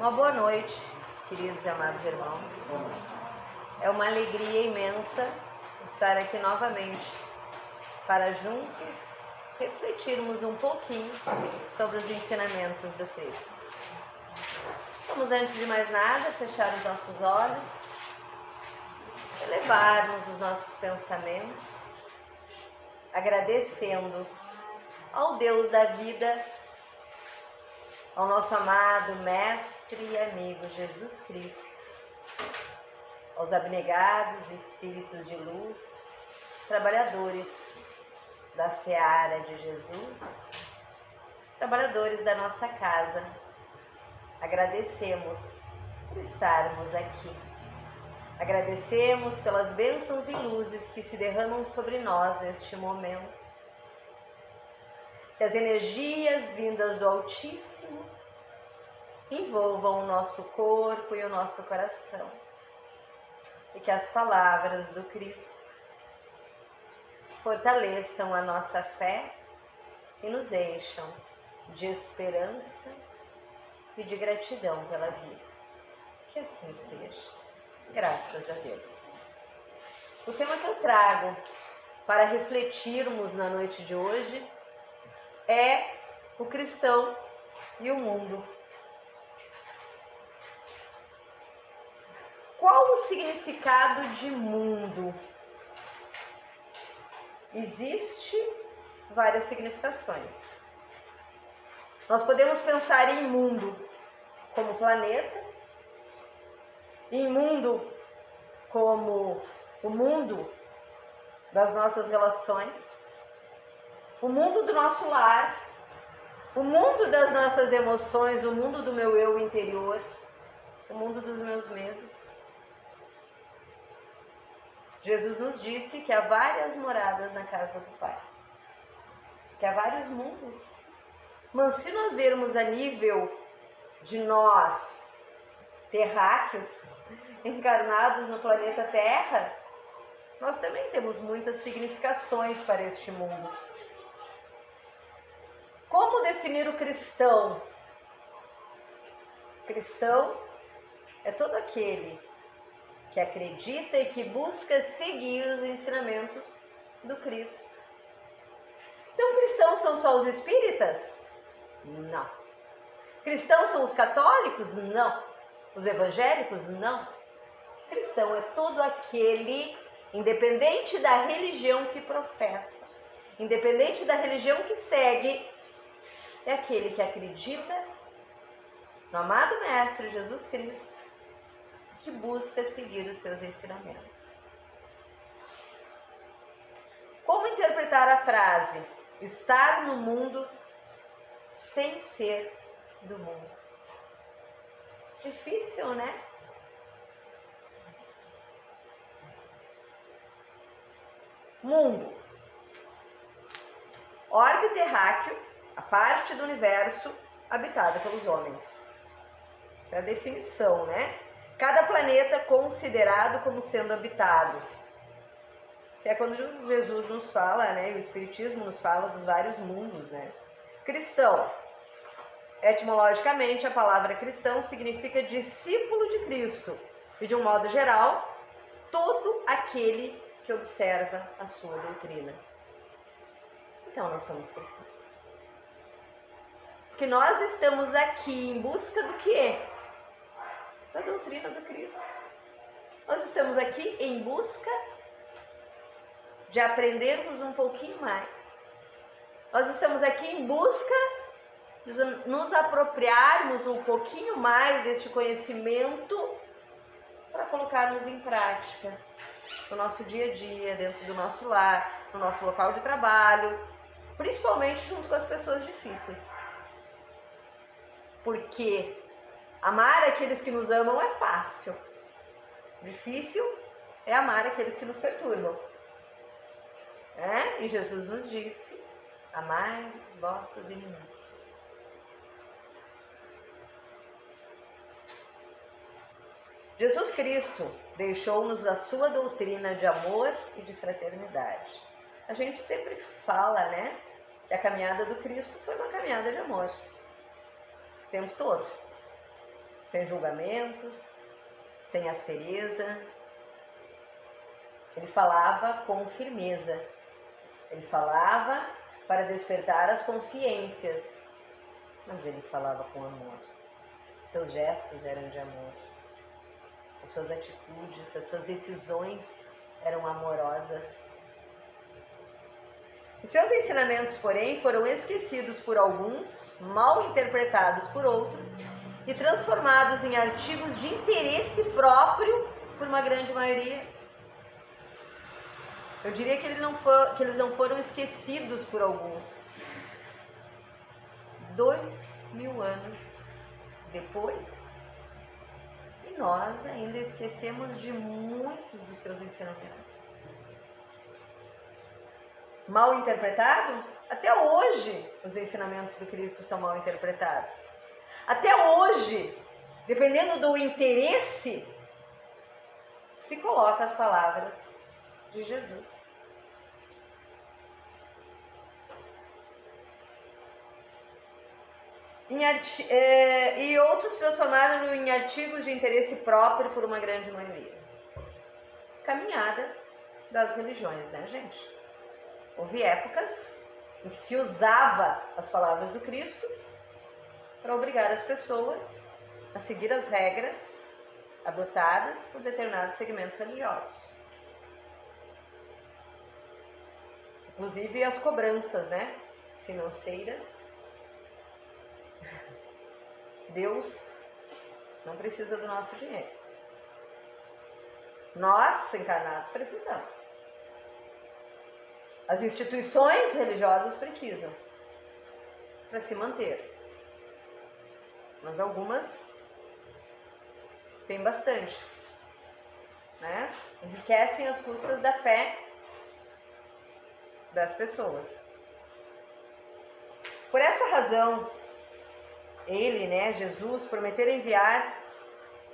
Uma boa noite, queridos e amados irmãos. É uma alegria imensa estar aqui novamente para juntos refletirmos um pouquinho sobre os ensinamentos do Cristo. Vamos, antes de mais nada, fechar os nossos olhos, elevarmos os nossos pensamentos, agradecendo ao Deus da vida, ao nosso amado Mestre e amigo Jesus Cristo, aos abnegados espíritos de luz, trabalhadores da seara de Jesus, trabalhadores da nossa casa. Agradecemos por estarmos aqui. Agradecemos pelas bênçãos e luzes que se derramam sobre nós neste momento. Que as energias vindas do Altíssimo envolvam o nosso corpo e o nosso coração. E que as palavras do Cristo fortaleçam a nossa fé e nos encham de esperança e de gratidão pela vida. Que assim seja. Graças a Deus. O tema que eu trago para refletirmos na noite de hoje é o cristão e o mundo. Qual o significado de mundo? Existe várias significações. Nós podemos pensar em mundo como planeta, em mundo como o mundo das nossas relações, o mundo do nosso lar, o mundo das nossas emoções, o mundo do meu eu interior, o mundo dos meus medos. Jesus nos disse que há várias moradas na casa do Pai, que há vários mundos. Mas se nós vermos a nível de nós, terráqueos, encarnados no planeta Terra, nós também temos muitas significações para este mundo. Como definir o cristão? Cristão é todo aquele que acredita e que busca seguir os ensinamentos do Cristo. Então, cristãos são só os espíritas? Não. Cristãos são os católicos? Não. Os evangélicos? Não. Cristão é todo aquele, independente da religião que professa, independente da religião que segue, é aquele que acredita no amado Mestre Jesus Cristo, que busca seguir os seus ensinamentos. Como interpretar a frase estar no mundo sem ser do mundo? Difícil, né? Mundo. Orbe terráqueo, a parte do universo habitada pelos homens. Essa é a definição, né? Cada planeta considerado como sendo habitado. Que é quando Jesus nos fala, né? E o Espiritismo nos fala dos vários mundos, né? Cristão. Etimologicamente, a palavra cristão significa discípulo de Cristo. E de um modo geral, todo aquele que observa a sua doutrina. Então, nós somos cristãos. Que nós estamos aqui em busca do quê? Da doutrina do Cristo. Nós estamos aqui em busca de aprendermos um pouquinho mais. Nós estamos aqui em busca de nos apropriarmos um pouquinho mais deste conhecimento para colocarmos em prática no nosso dia a dia, dentro do nosso lar, no nosso local de trabalho, principalmente junto com as pessoas difíceis. Porque amar aqueles que nos amam é fácil. Difícil é amar aqueles que nos perturbam. E Jesus nos disse: amai os vossos inimigos. Jesus Cristo deixou-nos a sua doutrina de amor e de fraternidade. A gente sempre fala, né, que a caminhada do Cristo foi uma caminhada de amor. O tempo todo. sem julgamentos, sem aspereza. Ele falava com firmeza. Ele falava para despertar as consciências, mas ele falava com amor. Seus gestos eram de amor. As suas atitudes, as suas decisões eram amorosas. Os seus ensinamentos, porém, foram esquecidos por alguns, mal interpretados por outros e transformados em artigos de interesse próprio por uma grande maioria. Eu diria que eles não foram esquecidos por alguns. 2000 anos depois, e nós ainda esquecemos de muitos dos seus ensinamentos. Mal interpretado? Até hoje os ensinamentos do Cristo são mal interpretados. Até hoje, dependendo do interesse, se coloca as palavras de Jesus. E outros transformaram em artigos de interesse próprio por uma grande maioria. Caminhada das religiões, né, gente? Houve épocas em que se usava as palavras do Cristo para obrigar as pessoas a seguir as regras adotadas por determinados segmentos religiosos. Inclusive as cobranças, né, financeiras. Deus não precisa do nosso dinheiro. Nós, encarnados, precisamos. As instituições religiosas precisam para se manter. Mas algumas têm bastante, né? Enriquecem às custas da fé das pessoas. Por essa razão, ele, né, Jesus, prometeu enviar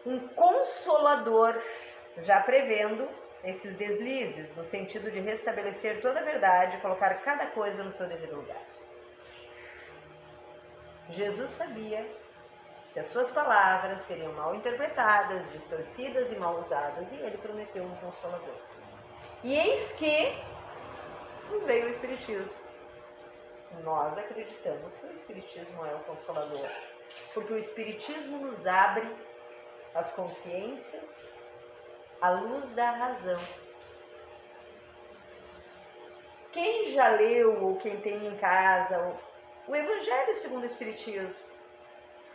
um consolador, já prevendo esses deslizes, no sentido de restabelecer toda a verdade e colocar cada coisa no seu devido lugar. Jesus sabia que as suas palavras seriam mal interpretadas, distorcidas e mal usadas, e ele prometeu um consolador. E eis que nos veio o Espiritismo. Nós acreditamos que o Espiritismo é o consolador, porque o Espiritismo nos abre as consciências à luz da razão. Quem já leu ou quem tem em casa o Evangelho segundo o Espiritismo?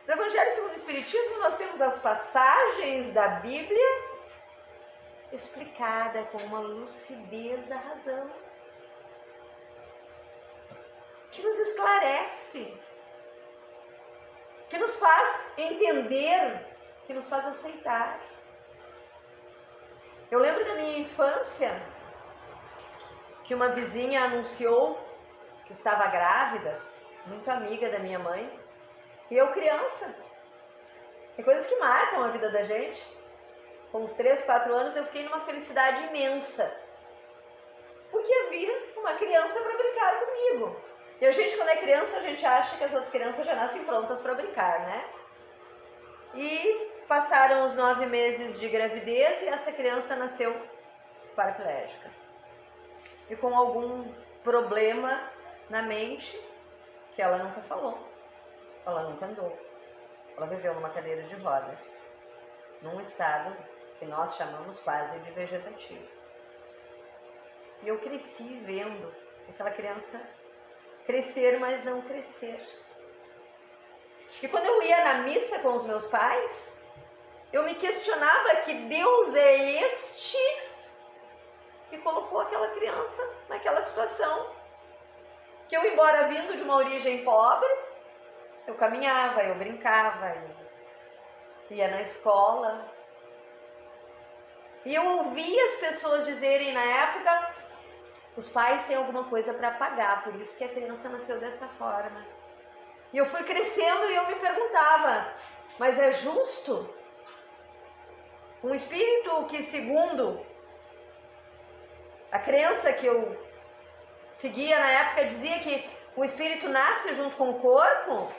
No Evangelho segundo o Espiritismo nós temos as passagens da Bíblia explicada com uma lucidez da razão, que nos esclarece, que nos faz entender, que nos faz aceitar. Eu lembro da minha infância, que uma vizinha anunciou que estava grávida, muito amiga da minha mãe, e eu criança. Tem coisas que marcam a vida da gente. Com uns 3, 4 anos eu fiquei numa felicidade imensa, porque havia uma criança para brincar comigo. E a gente, quando é criança, a gente acha que as outras crianças já nascem prontas para brincar, né? E passaram os 9 meses de gravidez e essa criança nasceu paraplégica. E com algum problema na mente, que ela nunca falou, ela nunca andou. Ela viveu numa cadeira de rodas, num estado que nós chamamos quase de vegetativo. E eu cresci vendo aquela criança crescer, mas não crescer. E quando eu ia na missa com os meus pais, eu me questionava que Deus é este que colocou aquela criança naquela situação. Que eu, embora vindo de uma origem pobre, eu caminhava, eu brincava, eu ia na escola. E eu ouvia as pessoas dizerem na época: os pais têm alguma coisa para pagar, por isso que a criança nasceu dessa forma. E eu fui crescendo e eu me perguntava: mas é justo? Um espírito que, segundo a crença que eu seguia na época, dizia que o espírito nasce junto com o corpo,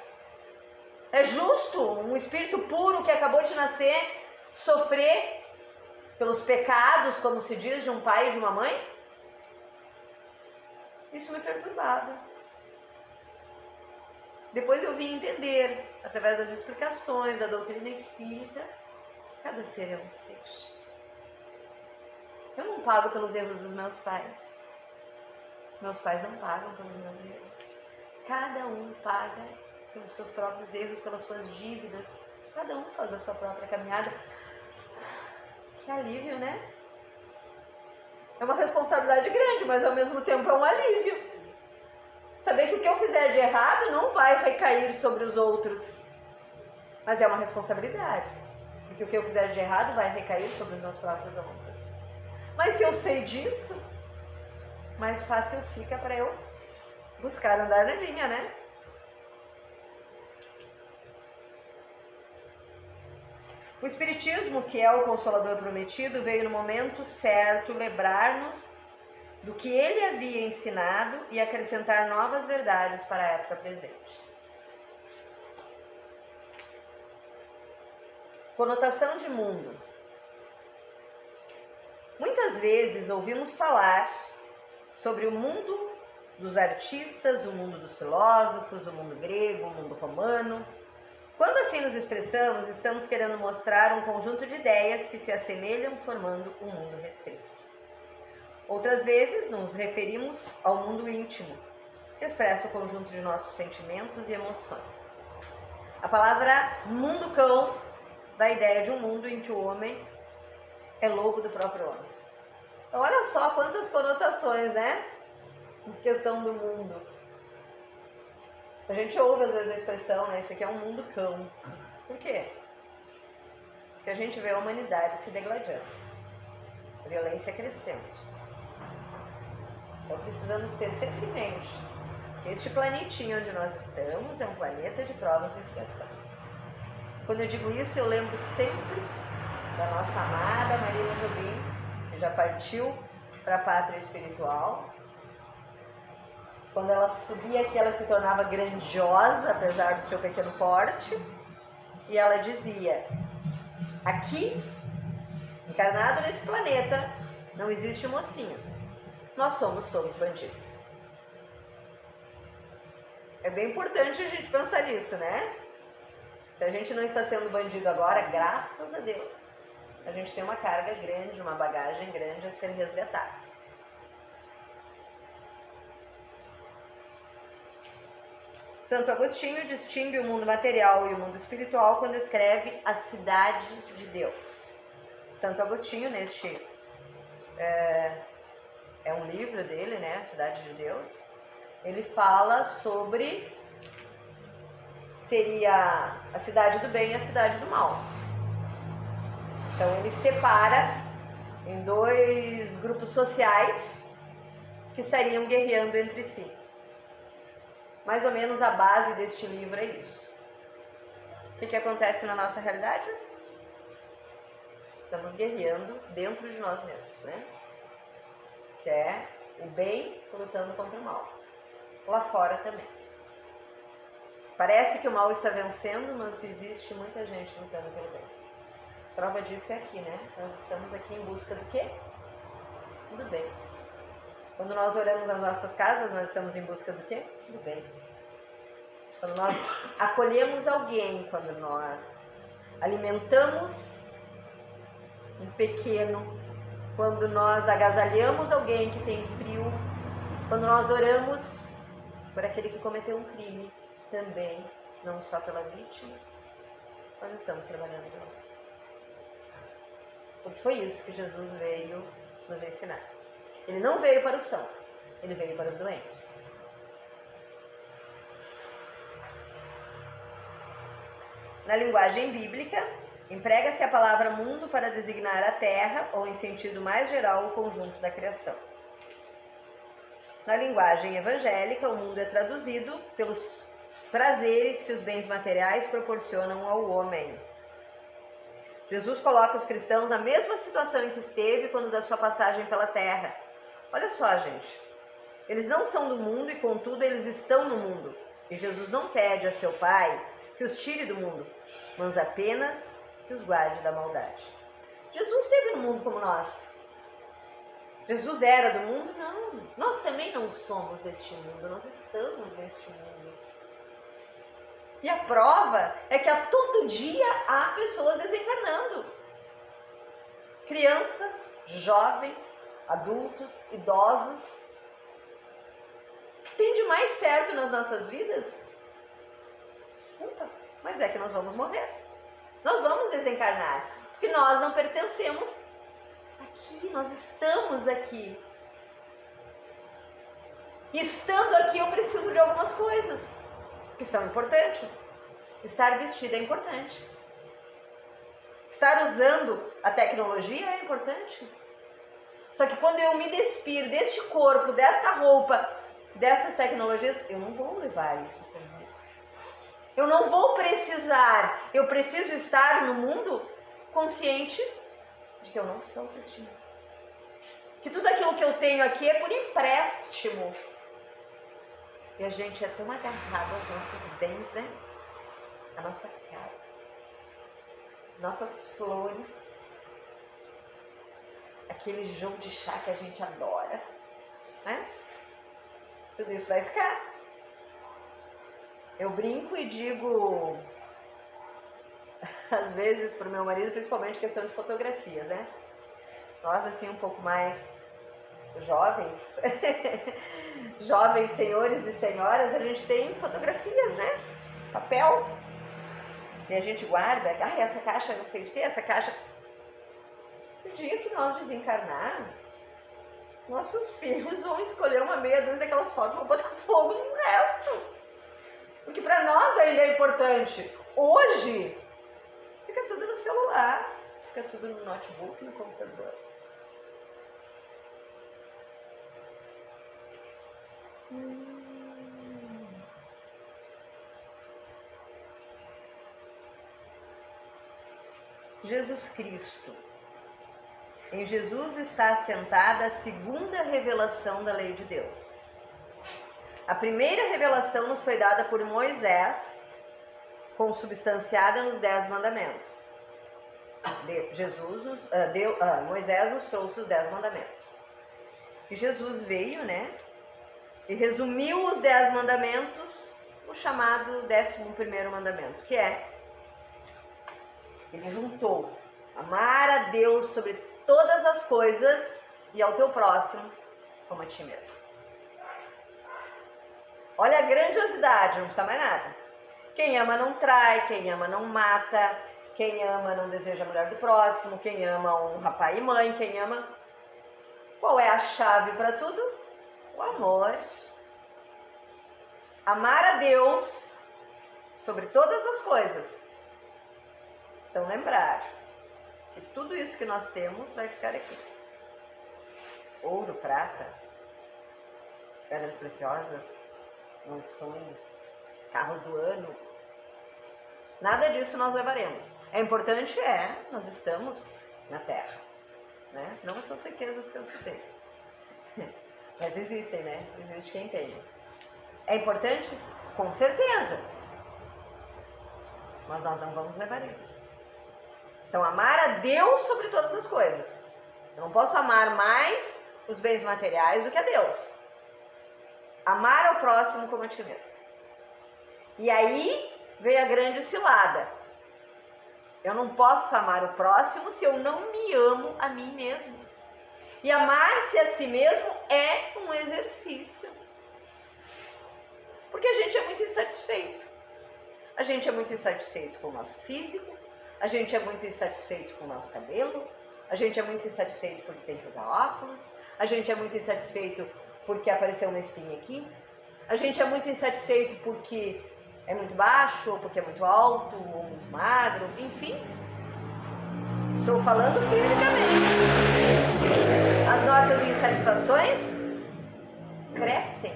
É justo um espírito puro que acabou de nascer sofrer pelos pecados, como se diz, de um pai e de uma mãe? Isso me perturbava. Depois eu vim entender, através das explicações da doutrina espírita, que cada ser é um ser. Eu não pago pelos erros dos meus pais. Meus pais não pagam pelos meus erros. Cada um paga pelos seus próprios erros, pelas suas dívidas. Cada um faz a sua própria caminhada. Que alívio, né? É uma responsabilidade grande, mas ao mesmo tempo é um alívio. Saber que o que eu fizer de errado não vai recair sobre os outros. Mas é uma responsabilidade. Porque o que eu fizer de errado vai recair sobre os meus próprios ombros. Mas se eu sei disso, mais fácil fica para eu buscar andar na linha, né? O Espiritismo, que é o Consolador prometido, veio no momento certo lembrar-nos do que ele havia ensinado e acrescentar novas verdades para a época presente. Conotação de mundo. Muitas vezes ouvimos falar sobre o mundo dos artistas, o mundo dos filósofos, o mundo grego, o mundo romano. Quando assim nos expressamos, estamos querendo mostrar um conjunto de ideias que se assemelham, formando um mundo restrito. Outras vezes nos referimos ao mundo íntimo, que expressa o conjunto de nossos sentimentos e emoções. A palavra mundo cão dá a ideia de um mundo em que o homem é lobo do próprio homem. Então olha só quantas conotações, né? Em questão do mundo. A gente ouve às vezes a expressão, né? Isso aqui é um mundo cão. Por quê? Porque a gente vê a humanidade se degradando, a violência crescendo. Então precisamos ter sempre em mente que este planetinho onde nós estamos é um planeta de provas e expiações. Quando eu digo isso, eu lembro sempre da nossa amada Marina Jobim, que já partiu para a pátria espiritual. Quando ela subia aqui, ela se tornava grandiosa, apesar do seu pequeno porte. E ela dizia, aqui, encarnado nesse planeta, não existe mocinhos. Nós somos todos bandidos. É bem importante a gente pensar nisso, né? Se a gente não está sendo bandido agora, graças a Deus, a gente tem uma carga grande, uma bagagem grande a ser resgatada. Santo Agostinho distingue o mundo material e o mundo espiritual quando escreve a cidade de Deus. Santo Agostinho, neste é um livro dele, né, a Cidade de Deus, ele fala sobre, seria a cidade do bem e a cidade do mal. Então ele separa em dois grupos sociais que estariam guerreando entre si. Mais ou menos a base deste livro é isso. O que acontece na nossa realidade? Estamos guerreando dentro de nós mesmos, né? Que é o bem lutando contra o mal. Lá fora também. Parece que o mal está vencendo, mas existe muita gente lutando pelo bem. Prova disso é aqui, né? Nós estamos aqui em busca do quê? Do bem. Quando nós oramos nas nossas casas, nós estamos em busca do quê? Do bem. Quando nós acolhemos alguém, quando nós alimentamos um pequeno, quando nós agasalhamos alguém que tem frio, quando nós oramos por aquele que cometeu um crime, também, não só pela vítima, nós estamos trabalhando de novo. Porque foi isso que Jesus veio nos ensinar. Ele não veio para os sãos, ele veio para os doentes. Na linguagem bíblica, emprega-se a palavra mundo para designar a terra, ou em sentido mais geral, o conjunto da criação. Na linguagem evangélica, o mundo é traduzido pelos prazeres que os bens materiais proporcionam ao homem. Jesus coloca os cristãos na mesma situação em que esteve quando da sua passagem pela terra. Olha só, gente, eles não são do mundo e, contudo, eles estão no mundo. E Jesus não pede a seu Pai que os tire do mundo, mas apenas que os guarde da maldade. Jesus esteve no mundo como nós. Jesus era do mundo? Não. Nós também não somos deste mundo, nós estamos neste mundo. E a prova é que a todo dia há pessoas desencarnando. Crianças, jovens, adultos, idosos. O que tem de mais certo nas nossas vidas? Desculpa, mas é que nós vamos morrer. Nós vamos desencarnar, porque nós não pertencemos aqui, nós estamos aqui. E estando aqui eu preciso de algumas coisas que são importantes. Estar vestida é importante. Estar usando a tecnologia é importante. Só que quando eu me despir deste corpo, desta roupa, dessas tecnologias, eu não vou levar isso comigo. Eu não vou precisar, eu preciso estar no mundo consciente de que eu não sou deste mundo. Que tudo aquilo que eu tenho aqui é por empréstimo. E a gente é tão agarrado aos nossos bens, né? A nossa casa, as nossas flores, aquele jogo de chá que a gente adora, né? Tudo isso vai ficar. Eu brinco e digo, às vezes, para o meu marido, principalmente questão de fotografias, né? Nós, assim, um pouco mais jovens, jovens senhores e senhoras, a gente tem fotografias, né? Papel. E a gente guarda, essa caixa não sei o que, essa caixa. No dia que nós desencarnar, nossos filhos vão escolher uma meia dúzia daquelas fotos e vão botar fogo no resto. Porque para nós ainda é importante. Hoje, fica tudo no celular, fica tudo no notebook, no computador. Jesus Cristo. Em Jesus está assentada a segunda revelação da lei de Deus. A primeira revelação nos foi dada por Moisés, consubstanciada nos 10 mandamentos. Moisés nos trouxe os 10 mandamentos. E Jesus veio, né? E resumiu os 10 mandamentos no chamado 11º mandamento, que é: ele juntou amar a Deus sobre todas as coisas e ao teu próximo como a ti mesmo. Olha a grandiosidade, não precisa mais nada. Quem ama não trai, quem ama não mata, quem ama não deseja a mulher do próximo, quem ama honra pai e mãe, quem ama... Qual é a chave para tudo? O amor. Amar a Deus sobre todas as coisas. Então lembrar que tudo isso que nós temos vai ficar aqui. Ouro, prata, pedras preciosas, mansões, carros do ano. Nada disso nós levaremos. É importante, nós estamos na Terra, né? Não essas riquezas que eu citei. Mas existem, né? Existe quem tem. É importante? Com certeza. Mas nós não vamos levar isso. Então, amar a Deus sobre todas as coisas. Eu não posso amar mais os bens materiais do que a Deus. Amar ao próximo como a ti mesmo. E aí vem a grande cilada. Eu não posso amar o próximo se eu não me amo a mim mesmo. E amar-se a si mesmo é um exercício. Porque a gente é muito insatisfeito. A gente é muito insatisfeito com o nosso físico, a gente é muito insatisfeito com o nosso cabelo, a gente é muito insatisfeito porque tem que usar óculos, a gente é muito insatisfeito porque apareceu uma espinha aqui, a gente é muito insatisfeito porque é muito baixo, ou porque é muito alto, ou muito magro, enfim. Estou falando fisicamente. As nossas insatisfações crescem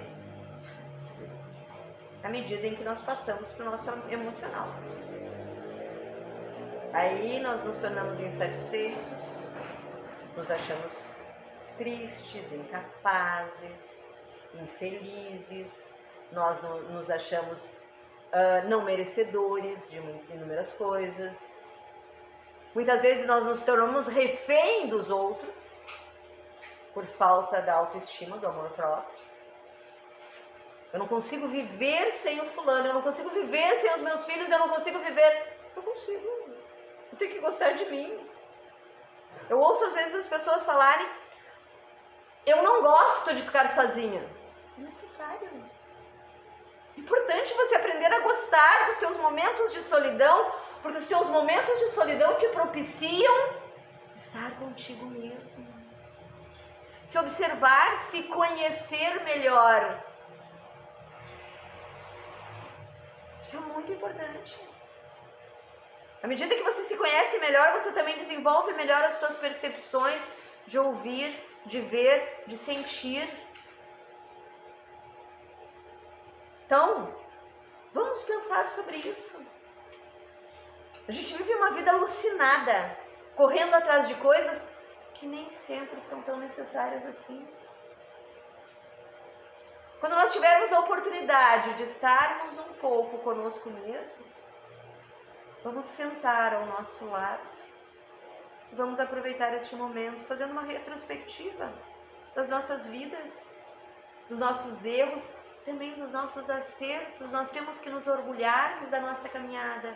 à medida em que nós passamos para o nosso emocional. Aí nós nos tornamos insatisfeitos, nos achamos tristes, incapazes, infelizes, nós nos achamos não merecedores de inúmeras coisas. Muitas vezes nós nos tornamos refém dos outros por falta da autoestima, do amor próprio. Eu não consigo viver sem o fulano, eu não consigo viver sem os meus filhos, eu não consigo viver. Eu consigo. Eu tenho que gostar de mim. Eu ouço às vezes as pessoas falarem: eu não gosto de ficar sozinha. É necessário. É importante você aprender a gostar dos seus momentos de solidão, porque os seus momentos de solidão te propiciam estar contigo mesmo. Se observar, se conhecer melhor. Isso é muito importante. À medida que você se conhece melhor, você também desenvolve melhor as suas percepções de ouvir, de ver, de sentir. Então, vamos pensar sobre isso. A gente vive uma vida alucinada, correndo atrás de coisas que nem sempre são tão necessárias assim. Quando nós tivermos a oportunidade de estarmos um pouco conosco mesmos, vamos sentar ao nosso lado e vamos aproveitar este momento, fazendo uma retrospectiva das nossas vidas, dos nossos erros, também dos nossos acertos. Nós temos que nos orgulharmos da nossa caminhada.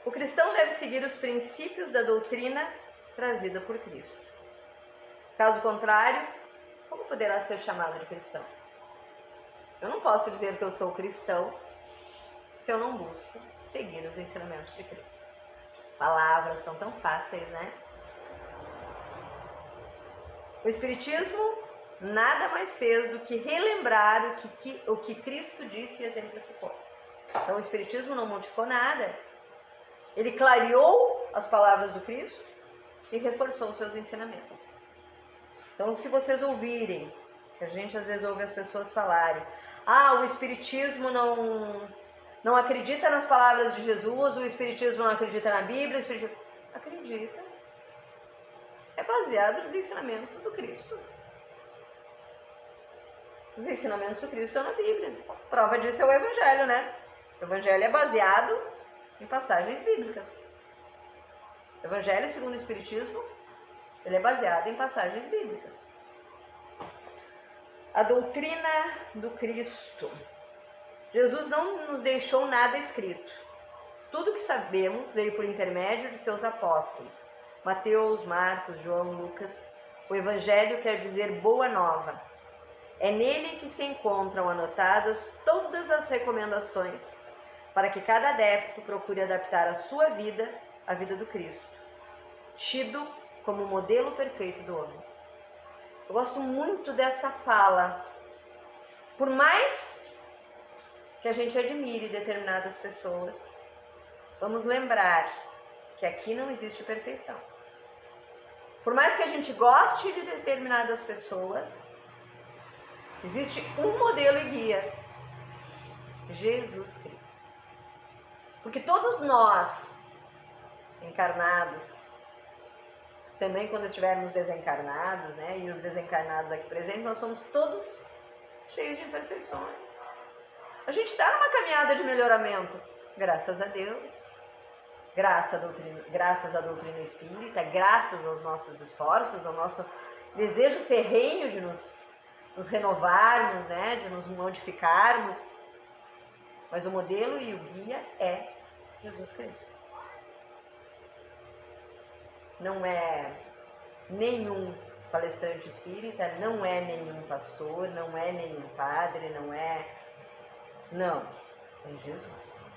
O cristão deve seguir os princípios da doutrina trazida por Cristo. Caso contrário, como poderá ser chamado de cristão? Eu não posso dizer que eu sou cristão se eu não busco seguir os ensinamentos de Cristo. Palavras são tão fáceis, né? O Espiritismo nada mais fez do que relembrar o que Cristo disse e exemplificou. Então o Espiritismo não modificou nada. Ele clareou as palavras do Cristo e reforçou os seus ensinamentos. Então, se vocês ouvirem, que a gente às vezes ouve as pessoas falarem: o Espiritismo não acredita nas palavras de Jesus, o Espiritismo não acredita na Bíblia, o Espiritismo... Acredita. É baseado nos ensinamentos do Cristo. Os ensinamentos do Cristo estão na Bíblia. Prova disso é o Evangelho, né? O Evangelho é baseado em passagens bíblicas. O Evangelho, segundo o Espiritismo, ele é baseado em passagens bíblicas. A doutrina do Cristo. Jesus não nos deixou nada escrito. Tudo que sabemos veio por intermédio de seus apóstolos. Mateus, Marcos, João, Lucas. O Evangelho quer dizer boa nova. É nele que se encontram anotadas todas as recomendações para que cada adepto procure adaptar a sua vida à vida do Cristo, tido como modelo perfeito do homem. Eu gosto muito dessa fala. Por mais que a gente admire determinadas pessoas, vamos lembrar que aqui não existe perfeição. Por mais que a gente goste de determinadas pessoas, existe um modelo e guia: Jesus Cristo. Porque todos nós, encarnados, também quando estivermos desencarnados, né, e os desencarnados aqui presentes, nós somos todos cheios de imperfeições. A gente está numa caminhada de melhoramento, graças a Deus, graças à doutrina espírita, graças aos nossos esforços, ao nosso desejo ferrenho de nos renovarmos, né, de nos modificarmos. Mas o modelo e o guia é Jesus Cristo. Não é nenhum palestrante espírita, não é nenhum pastor, não é nenhum padre, não, é Jesus.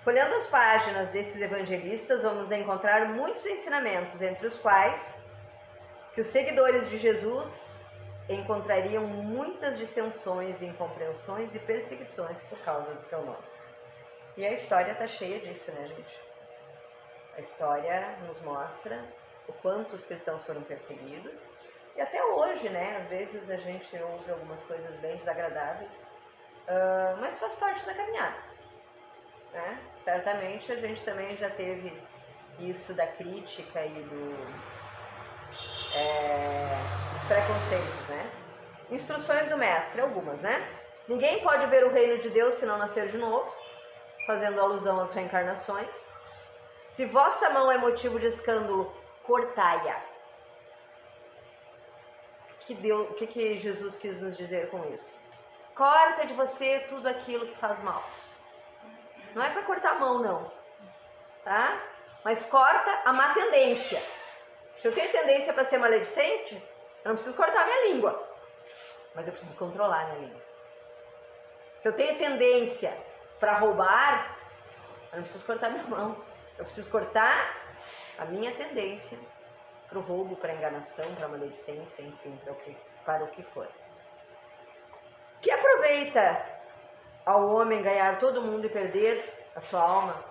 Folheando as páginas desses evangelistas, vamos encontrar muitos ensinamentos, entre os quais que os seguidores de Jesus encontrariam muitas dissensões, incompreensões e perseguições por causa do seu nome. E a história está cheia disso, né, gente? A história nos mostra o quanto os cristãos foram perseguidos. E até hoje, né, às vezes a gente ouve algumas coisas bem desagradáveis, mas faz parte da caminhada. né? Certamente a gente também já teve isso da crítica e dos preconceitos, né? Instruções do mestre, algumas, né? Ninguém pode ver o reino de Deus se não nascer de novo, fazendo alusão às reencarnações. Se vossa mão é motivo de escândalo, cortai-a. O que Jesus quis nos dizer com isso? Corta de você tudo aquilo que faz mal. Não é para cortar a mão, não. Tá? Mas corta a má tendência. Se eu tenho tendência para ser maledicente, eu não preciso cortar minha língua. Mas eu preciso controlar minha língua. Se eu tenho tendência para roubar, eu não preciso cortar minha mão. Eu preciso cortar a minha tendência para o roubo, para a enganação, para a maledicência, enfim, para o que for. Que aproveita ao homem ganhar todo mundo e perder a sua alma?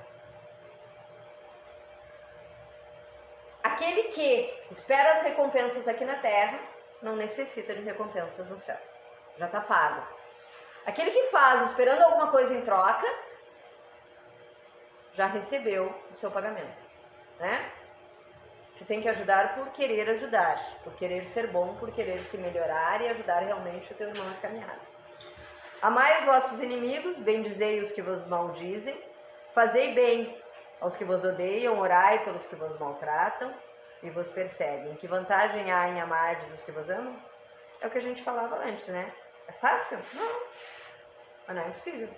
Aquele que espera as recompensas aqui na terra não necessita de recompensas no céu. Já está pago. Aquele que faz esperando alguma coisa em troca já recebeu o seu pagamento, né? Você tem que ajudar por querer ser bom, por querer se melhorar e ajudar realmente o teu irmão a caminhar. Amai os vossos inimigos, bendizei os que vos maldizem, fazei bem aos que vos odeiam, orai pelos que vos maltratam e vos perseguem. Que vantagem há em amardes os que vos amam? É o que a gente falava antes, né? É fácil? Não. Mas não é impossível.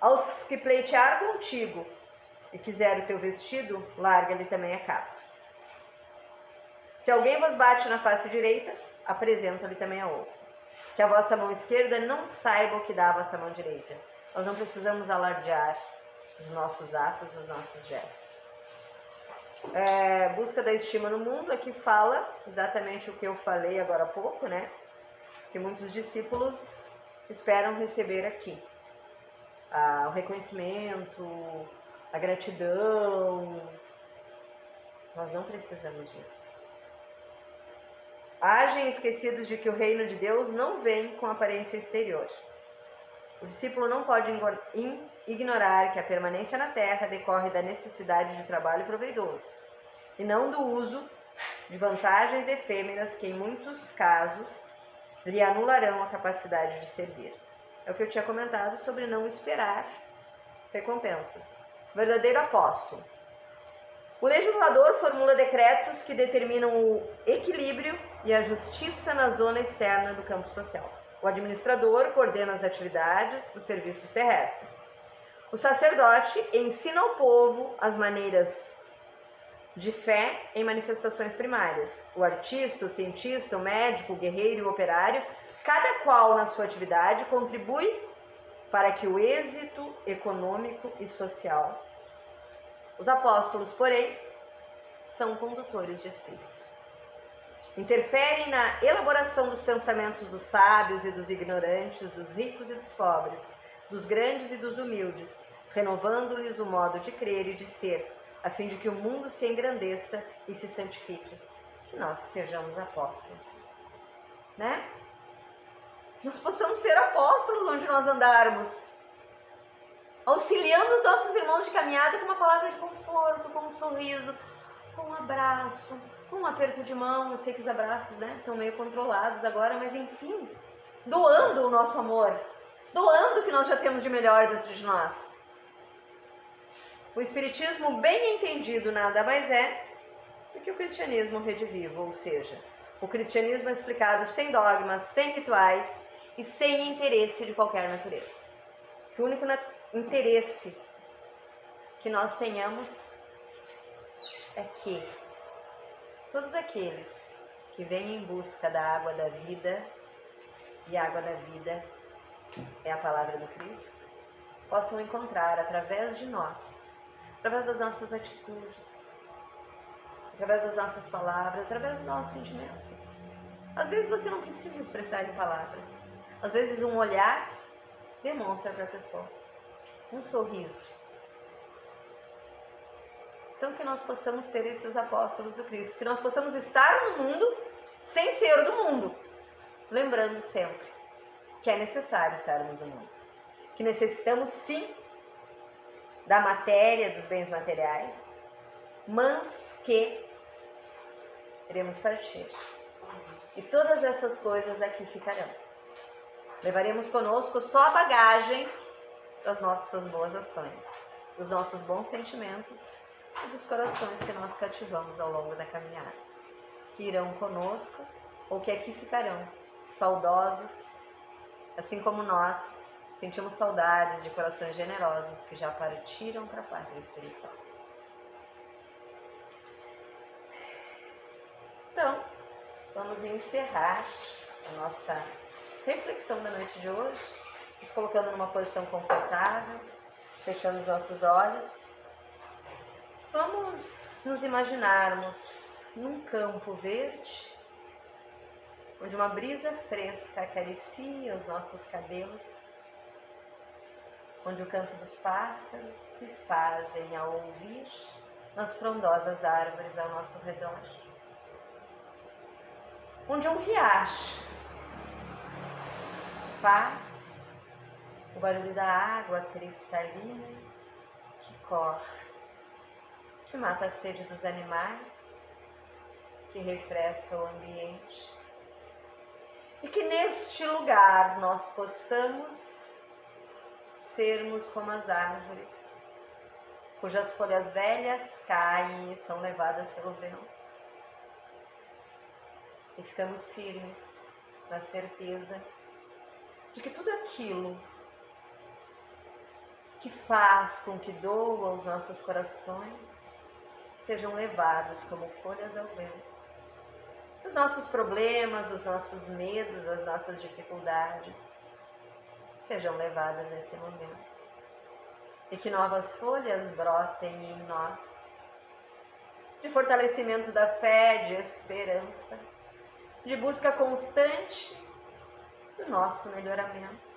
Aos que pleitear contigo e quiser o teu vestido, larga-lhe também a capa. Se alguém vos bate na face direita, apresenta-lhe também a outra. Que a vossa mão esquerda não saiba o que dá a vossa mão direita. Nós não precisamos alardear os nossos atos, os nossos gestos. Busca da estima no mundo, aqui fala exatamente o que eu falei agora há pouco, né? Que muitos discípulos esperam receber aqui. O reconhecimento, a gratidão. Nós não precisamos disso. Agem esquecidos de que o reino de Deus não vem com aparência exterior. O discípulo não pode ignorar que a permanência na terra decorre da necessidade de trabalho proveitoso, e não do uso de vantagens efêmeras que, em muitos casos, lhe anularão a capacidade de servir. É o que eu tinha comentado sobre não esperar recompensas. Verdadeiro apóstolo. O legislador formula decretos que determinam o equilíbrio e a justiça na zona externa do campo social. O administrador coordena as atividades dos serviços terrestres. O sacerdote ensina ao povo as maneiras de fé em manifestações primárias. O artista, o cientista, o médico, o guerreiro e o operário, cada qual na sua atividade contribui para que o êxito econômico e social. Os apóstolos, porém, são condutores de espírito. Interferem na elaboração dos pensamentos dos sábios e dos ignorantes, dos ricos e dos pobres, dos grandes e dos humildes, renovando-lhes o modo de crer e de ser, a fim de que o mundo se engrandeça e se santifique. Que nós sejamos apóstolos, né? Que nós possamos ser apóstolos onde nós andarmos, auxiliando os nossos irmãos de caminhada com uma palavra de conforto, com um sorriso, com um abraço, com um aperto de mão. Eu sei que os abraços, né, estão meio controlados agora, mas enfim, doando o nosso amor, doando o que nós já temos de melhor dentro de nós. O Espiritismo, bem entendido, nada mais é do que o cristianismo redivivo, ou seja, o cristianismo é explicado sem dogmas, sem rituais e sem interesse de qualquer natureza. O único interesse que nós tenhamos é que todos aqueles que vêm em busca da água da vida, e a água da vida é a palavra do Cristo, possam encontrar através de nós, através das nossas atitudes, através das nossas palavras, através dos nossos sentimentos. Às vezes você não precisa expressar em palavras, às vezes um olhar demonstra para a pessoa, um sorriso. Então que nós possamos ser esses apóstolos do Cristo, que nós possamos estar no mundo sem ser do mundo, lembrando sempre que é necessário estarmos no mundo. que necessitamos sim da matéria, dos bens materiais, mas que iremos partir. E todas essas coisas aqui ficarão. Levaremos conosco só a bagagem das nossas boas ações, dos nossos bons sentimentos e dos corações que nós cativamos ao longo da caminhada, que irão conosco ou que aqui ficarão, saudosos, assim como nós sentimos saudades de corações generosos que já partiram para a pátria espiritual. Então, vamos encerrar a nossa reflexão da noite de hoje, nos colocando numa posição confortável, fechando os nossos olhos. Vamos nos imaginarmos num campo verde, onde uma brisa fresca acaricia os nossos cabelos, onde o canto dos pássaros se fazem ao ouvir nas frondosas árvores ao nosso redor, onde um riacho faz o barulho da água cristalina que corre, que mata a sede dos animais, que refresca o ambiente, e que neste lugar nós possamos sermos como as árvores, cujas folhas velhas caem e são levadas pelo vento. E ficamos firmes na certeza de que tudo aquilo que faz com que doa os nossos corações sejam levados como folhas ao vento. Os nossos problemas, os nossos medos, as nossas dificuldades sejam levadas nesse momento. E que novas folhas brotem em nós, de fortalecimento da fé, de esperança, de busca constante do nosso melhoramento.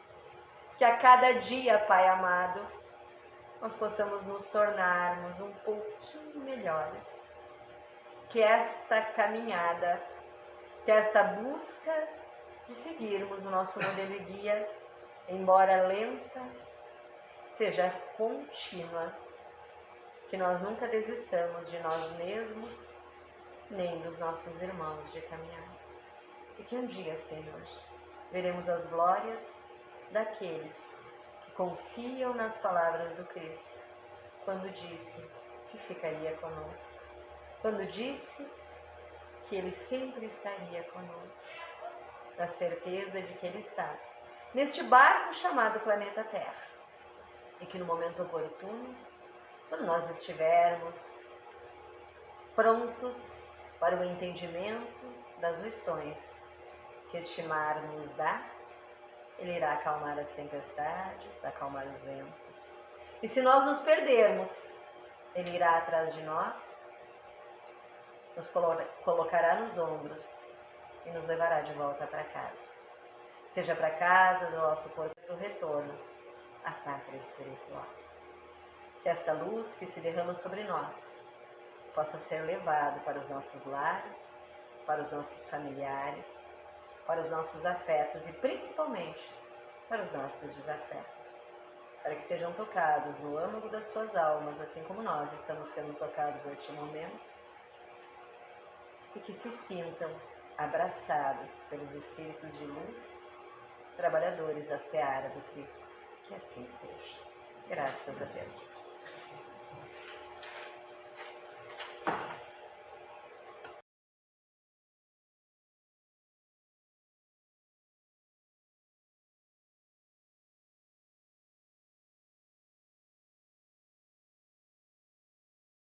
Que a cada dia, Pai amado, nós possamos nos tornarmos um pouquinho melhores. Que esta caminhada, que esta busca de seguirmos o nosso modelo e guia, embora lenta, seja contínua. Que nós nunca desistamos de nós mesmos, nem dos nossos irmãos de caminhada. E que um dia, Senhor, veremos as glórias daqueles que confiam nas palavras do Cristo, quando disse que ficaria conosco, quando disse que Ele sempre estaria conosco, da certeza de que Ele está neste barco chamado planeta Terra, e que no momento oportuno, quando nós estivermos prontos para o entendimento das lições que este mar nos dá, Ele irá acalmar as tempestades, acalmar os ventos. E se nós nos perdermos, Ele irá atrás de nós, nos colocará nos ombros e nos levará de volta para casa. Seja para casa do nosso corpo o retorno à pátria espiritual. Que esta luz que se derrama sobre nós possa ser levado para os nossos lares, para os nossos familiares, para os nossos afetos e principalmente para os nossos desafetos, para que sejam tocados no âmago das suas almas, assim como nós estamos sendo tocados neste momento, e que se sintam abraçados pelos espíritos de luz, trabalhadores da seara do Cristo. Que assim seja. Graças a Deus.